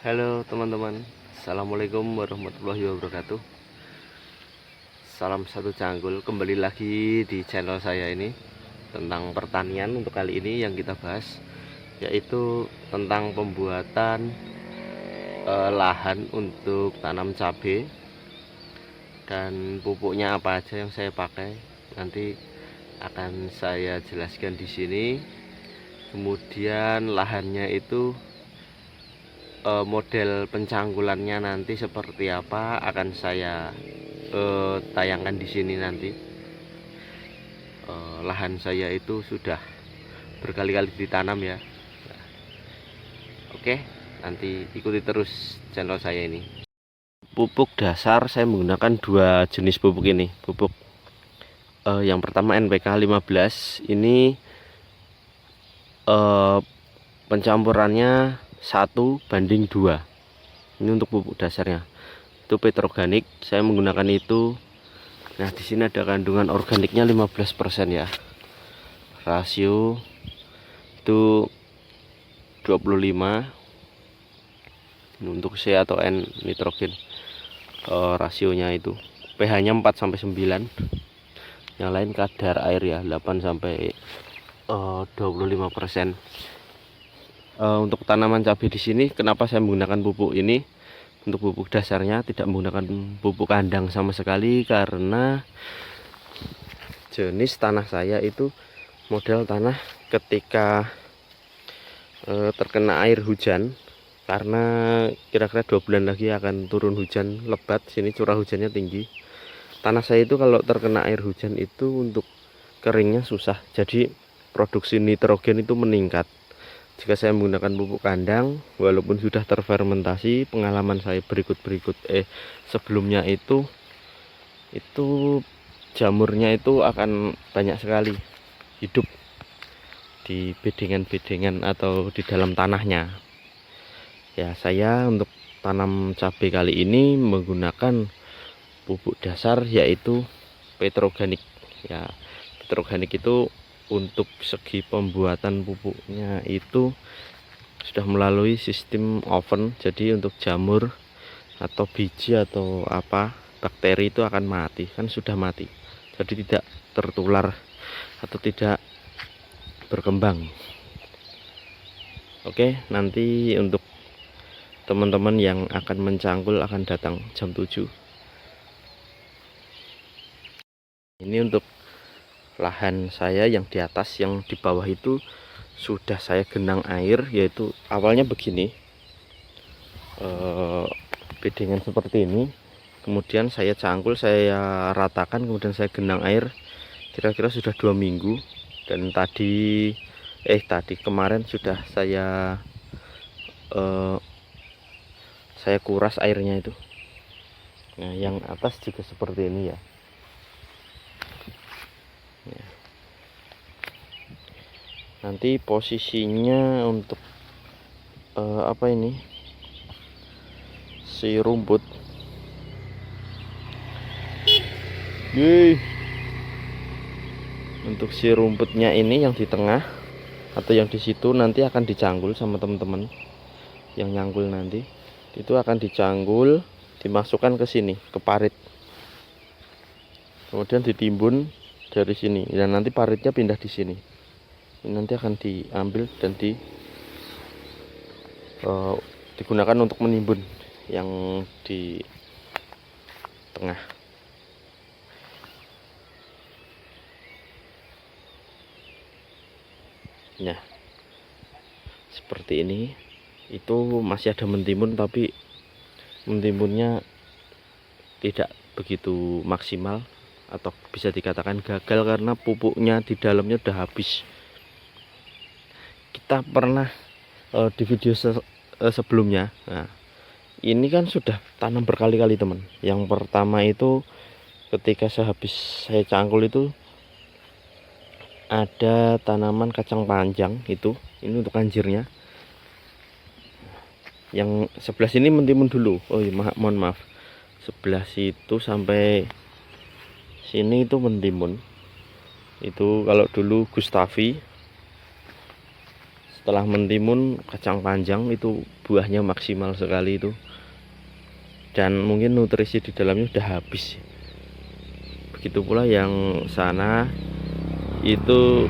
Halo teman-teman, Assalamualaikum warahmatullahi wabarakatuh. Salam satu canggul, kembali lagi di channel saya ini tentang pertanian. Untuk kali ini yang kita bahas yaitu tentang pembuatan lahan untuk tanam cabai dan pupuknya apa aja yang saya pakai. Nanti akan saya jelaskan di sini. Kemudian lahannya itu model pencangkulannya nanti seperti apa akan saya tayangkan di sini nanti. Lahan saya itu sudah berkali-kali ditanam ya. Oke, nanti ikuti terus channel saya ini. Pupuk dasar saya menggunakan dua jenis pupuk ini. Pupuk yang pertama NPK 15 ini pencampurannya 1:2. Ini untuk pupuk dasarnya. Itu petroorganik, saya menggunakan itu. Nah, di sini ada kandungan organiknya 15% ya. Rasio itu 25. Ini untuk C atau N nitrogen. Rasionya itu pH-nya 4-9. Yang lain kadar air ya, 8-25%. Untuk tanaman cabai di sini, kenapa saya menggunakan pupuk ini? Untuk pupuk dasarnya tidak menggunakan pupuk kandang sama sekali, karena jenis tanah saya itu model tanah ketika terkena air hujan, karena kira-kira 2 bulan lagi akan turun hujan lebat. Sini curah hujannya tinggi. Tanah saya itu kalau terkena air hujan itu untuk keringnya susah, jadi produksi nitrogen itu meningkat jika saya menggunakan pupuk kandang. Walaupun sudah terfermentasi, pengalaman saya sebelumnya itu jamurnya itu akan banyak sekali hidup di bedengan-bedengan atau di dalam tanahnya ya. Saya untuk tanam cabai kali ini menggunakan pupuk dasar yaitu petroorganik ya. Petroorganik itu untuk segi pembuatan pupuknya itu sudah melalui sistem oven, jadi untuk jamur atau biji atau apa bakteri itu akan mati, kan sudah mati, jadi tidak tertular atau tidak berkembang. Oke, nanti untuk teman-teman yang akan mencangkul akan datang jam 7. Ini untuk lahan saya yang di atas, yang di bawah itu sudah saya genang air, yaitu awalnya begini, bedengan seperti ini, kemudian saya cangkul, saya ratakan, kemudian saya genang air kira-kira sudah 2 minggu. Dan kemarin sudah saya kuras airnya itu. Nah, yang atas juga seperti ini ya. Nanti posisinya untuk apa ini, si rumput untuk si rumputnya ini yang di tengah atau yang di situ nanti akan dicangkul sama teman-teman yang nyangkul. Nanti itu akan dicangkul, dimasukkan ke sini, ke parit, kemudian ditimbun dari sini, dan nanti paritnya pindah di sini. Ini nanti akan diambil dan digunakan untuk menimbun yang di tengah. Nah, seperti ini. Itu masih ada mentimbun, tapi mentimbunnya tidak begitu maksimal, atau bisa dikatakan gagal karena pupuknya di dalamnya udah habis. Kita pernah di video sebelumnya, nah ini kan sudah tanam berkali-kali teman. Yang pertama itu ketika saya cangkul itu ada tanaman kacang panjang itu, ini untuk anjirnya. Yang sebelah sini mentimun dulu, oh iya, mohon maaf, sebelah situ sampai sini itu mentimun. Itu kalau dulu Gustavi setelah mentimun kacang panjang itu buahnya maksimal sekali itu, dan mungkin nutrisi di dalamnya udah habis. Begitu pula yang sana itu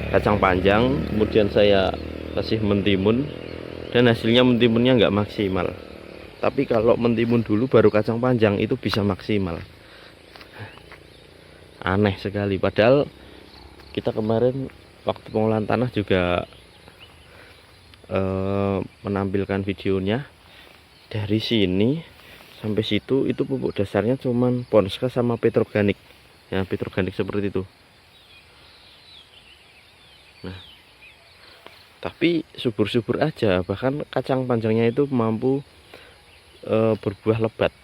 kacang panjang, kemudian saya kasih mentimun, dan hasilnya mentimunnya nggak maksimal. Tapi kalau mentimun dulu baru kacang panjang itu bisa maksimal. Aneh sekali. Padahal kita kemarin waktu pengolahan tanah juga menampilkan videonya. Dari sini sampai situ itu pupuk dasarnya cuman Ponska sama Petroganik. Ya, Petroganik seperti itu. Nah, tapi subur-subur aja. Bahkan kacang panjangnya itu mampu berbuah lebat.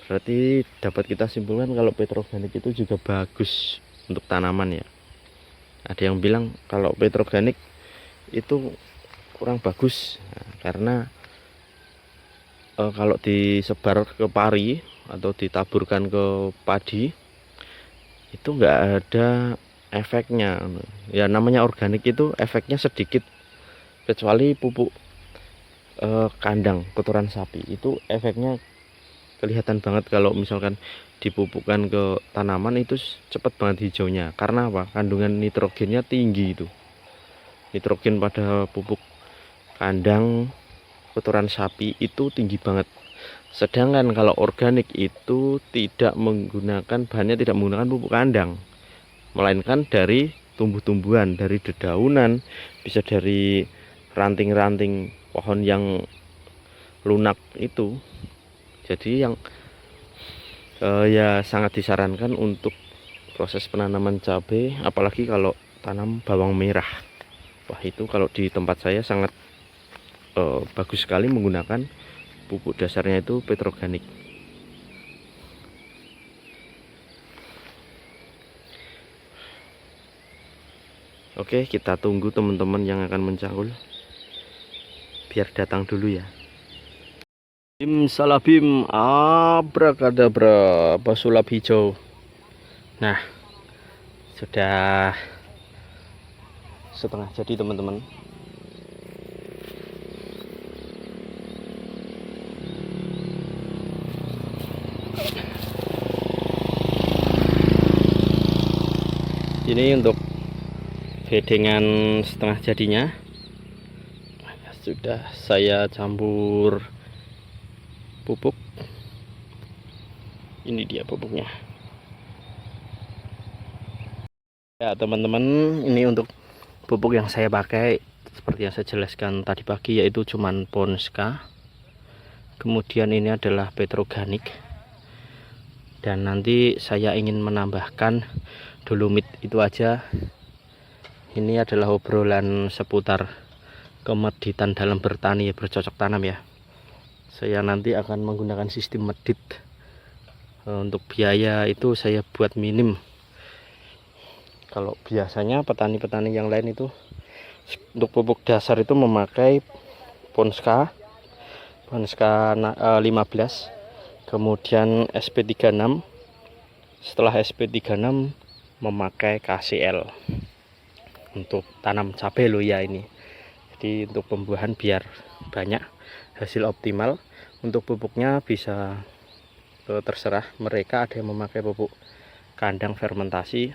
Berarti dapat kita simpulkan kalau Petroganik itu juga bagus untuk tanaman ya. Ada yang bilang kalau Petroganik itu kurang bagus, nah, karena kalau disebar ke pari atau ditaburkan ke padi itu enggak ada efeknya. Ya namanya organik itu efeknya sedikit, kecuali pupuk kandang kotoran sapi itu efeknya kelihatan banget. Kalau misalkan dipupukkan ke tanaman itu cepat banget hijaunya. Karena apa? Kandungan nitrogennya tinggi itu. Nitrogen pada pupuk kandang kotoran sapi itu tinggi banget. Sedangkan kalau organik itu tidak menggunakan pupuk kandang, melainkan dari tumbuh-tumbuhan, dari dedaunan, bisa dari ranting-ranting pohon yang lunak itu. Jadi yang ya sangat disarankan untuk proses penanaman cabai, apalagi kalau tanam bawang merah. Wah, itu kalau di tempat saya sangat bagus sekali menggunakan pupuk dasarnya itu Petroganik. Oke, kita tunggu teman-teman yang akan mencangkul. Biar datang dulu ya. Bim salabim, abrakadabra, basulap hijau. Nah, sudah setengah jadi teman-teman. Ini untuk bedengan setengah jadinya. Sudah saya campur pupuk. Ini dia pupuknya. Ya teman-teman, ini untuk pupuk yang saya pakai seperti yang saya jelaskan tadi pagi, yaitu cuman Ponska. Kemudian ini adalah Petroganik. Dan nanti saya ingin menambahkan dolomit, itu aja. Ini adalah obrolan seputar kemeditan dalam bertani, bercocok tanam ya. Saya nanti akan menggunakan sistem medit. Untuk biaya itu saya buat minim. Kalau biasanya petani-petani yang lain itu untuk pupuk dasar itu memakai Ponska 15, kemudian SP36. Setelah SP36 memakai KCL untuk tanam cabai loh ya ini. Jadi untuk pembuahan biar banyak, hasil optimal. Untuk pupuknya bisa terserah mereka, ada yang memakai pupuk kandang fermentasi,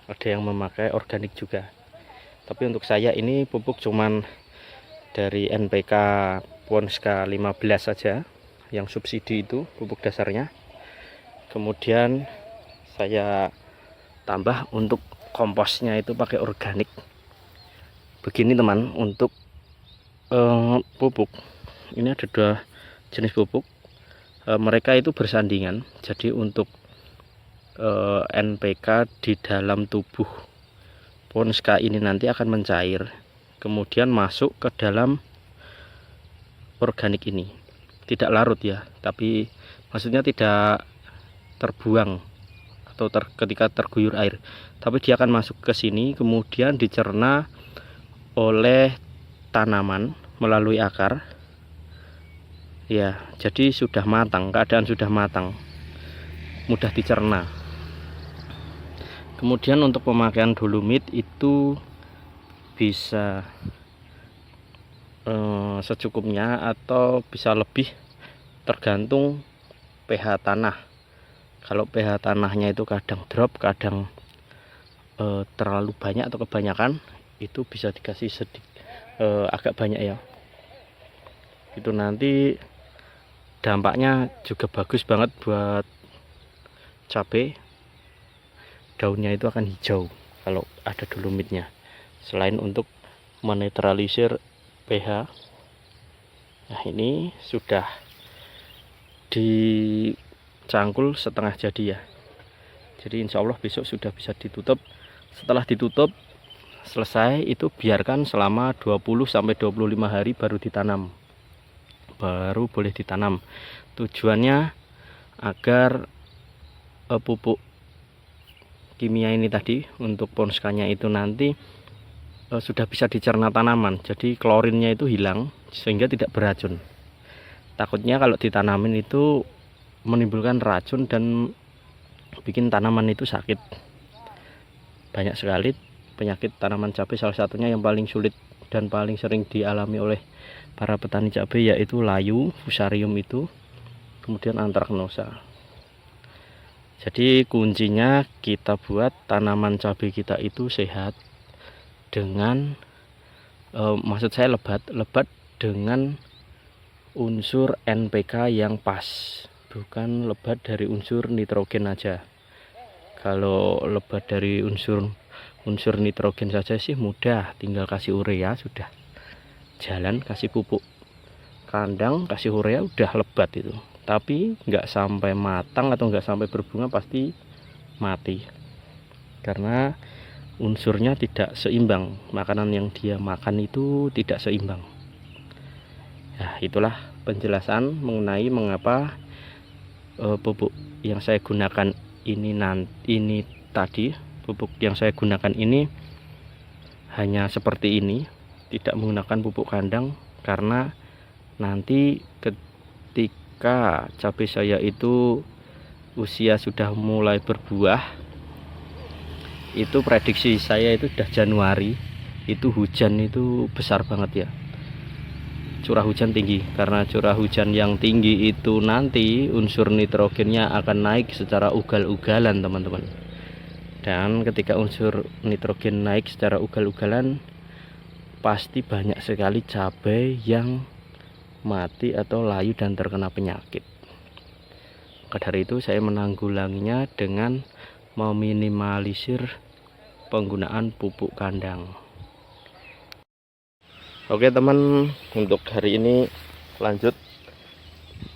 ada yang memakai organik juga. Tapi untuk saya ini pupuk cuman dari NPK Ponska 15 saja, yang subsidi itu pupuk dasarnya. Kemudian saya tambah untuk komposnya itu pakai organik. Begini teman, untuk pupuk ini ada dua jenis pupuk. Mereka itu bersandingan. Jadi untuk NPK di dalam tubuh Ponska ini nanti akan mencair, kemudian masuk ke dalam organik ini. Tidak larut ya, tapi maksudnya tidak terbuang atau ketika terguyur air, tapi dia akan masuk ke sini, kemudian dicerna oleh tanaman melalui akar ya. Jadi sudah matang, keadaan sudah matang, mudah dicerna. Kemudian untuk pemakaian dolomit itu bisa secukupnya atau bisa lebih, tergantung pH tanah. Kalau pH tanahnya itu kadang drop, kadang terlalu banyak atau kebanyakan, itu bisa dikasih agak banyak ya. Itu nanti dampaknya juga bagus banget buat cabai. Daunnya itu akan hijau kalau ada dolomitnya, selain untuk menetralisir pH. Nah, ini sudah dicangkul setengah jadi ya, jadi insya Allah besok sudah bisa ditutup. Setelah ditutup selesai, itu biarkan selama 20-25 hari baru ditanam, baru boleh ditanam. Tujuannya agar pupuk kimia ini tadi untuk ponskanya itu nanti sudah bisa dicerna tanaman, jadi klorinnya itu hilang sehingga tidak beracun. Takutnya kalau ditanamin itu menimbulkan racun dan bikin tanaman itu sakit. Banyak sekali penyakit tanaman cabai, salah satunya yang paling sulit dan paling sering dialami oleh para petani cabai yaitu layu, fusarium itu, kemudian antraknosa. Jadi kuncinya kita buat tanaman cabai kita itu sehat dengan maksud saya lebat dengan unsur NPK yang pas, bukan lebat dari unsur nitrogen aja. Kalau lebat dari unsur nitrogen saja sih mudah, tinggal kasih urea sudah jalan, kasih pupuk kandang, kasih urea udah lebat itu. Tapi nggak sampai matang atau nggak sampai berbunga pasti mati, karena unsurnya tidak seimbang, makanan yang dia makan itu tidak seimbang. Nah, itulah penjelasan mengenai mengapa pupuk yang saya gunakan ini tadi, pupuk yang saya gunakan ini hanya seperti ini, tidak menggunakan pupuk kandang, karena nanti ketika cabai saya itu usia sudah mulai berbuah, itu prediksi saya itu sudah Januari, itu hujan itu besar banget ya, curah hujan tinggi. Karena curah hujan yang tinggi itu nanti unsur nitrogennya akan naik secara ugal-ugalan teman-teman. Dan ketika unsur nitrogen naik secara ugal-ugalan, pasti banyak sekali cabai yang mati atau layu dan terkena penyakit. Maka dari itu saya menanggulanginya dengan meminimalisir penggunaan pupuk kandang. Oke teman, untuk hari ini lanjut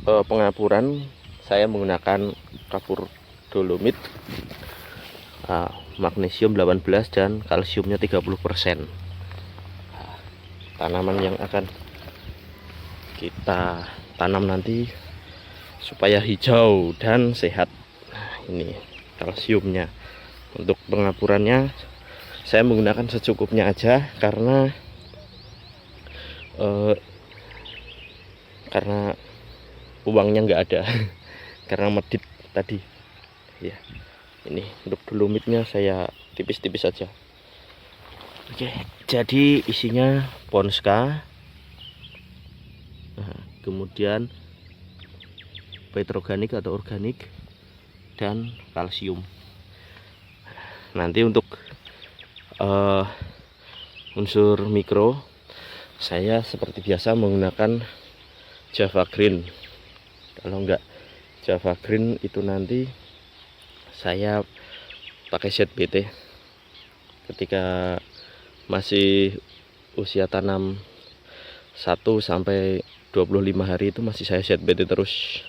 pengapuran. Saya menggunakan kapur dolomit, magnesium 18 dan kalsiumnya 30%. Tanaman yang akan kita tanam nanti supaya hijau dan sehat. Ini kalsiumnya. Untuk pengapurannya saya menggunakan secukupnya aja, karena uangnya nggak ada karena medit tadi ya. Ini untuk dolomitnya saya tipis-tipis saja. Oke, jadi isinya ponska, kemudian petroorganik atau organik, dan kalsium. Nanti untuk unsur mikro, saya seperti biasa menggunakan Java Green. Kalau enggak Java Green itu nanti saya pakai ZBT. Ketika masih usia tanam 1-25 hari itu masih saya ZBT terus.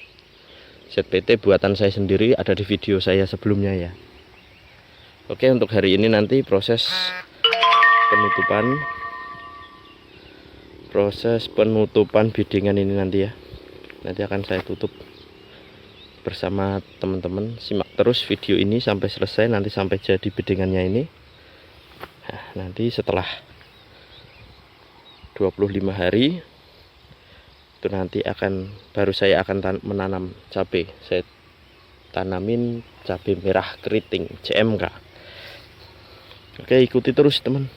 ZBT buatan saya sendiri, ada di video saya sebelumnya ya. Oke, untuk hari ini nanti proses penutupan biddingan ini nanti ya, nanti akan saya tutup bersama teman-teman. Simak terus video ini sampai selesai, nanti sampai jadi biddingannya ini. Nah, nanti setelah 25 hari itu nanti baru saya akan menanam cabai. Saya tanamin cabai merah keriting CMK. Oke, ikuti terus teman.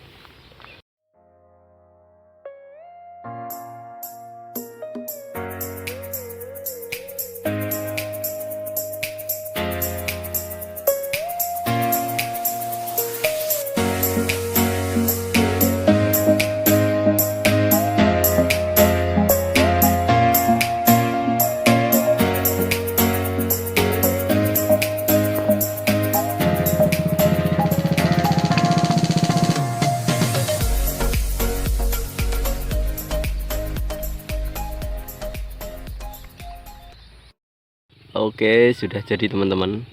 Oke, sudah jadi teman-teman.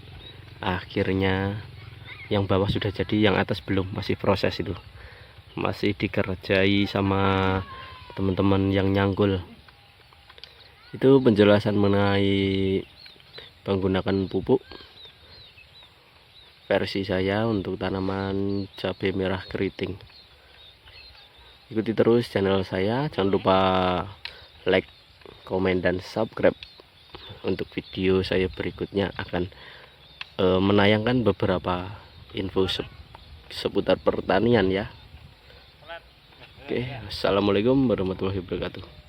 Akhirnya yang bawah sudah jadi, yang atas belum, masih proses itu. Masih dikerjai sama teman-teman yang nyangkul. Itu penjelasan mengenai menggunakan pupuk versi saya untuk tanaman cabai merah keriting. Ikuti terus channel saya, jangan lupa like, komen, dan subscribe. Untuk video saya berikutnya akan menayangkan beberapa info seputar pertanian ya. Oke, assalamualaikum warahmatullahi wabarakatuh.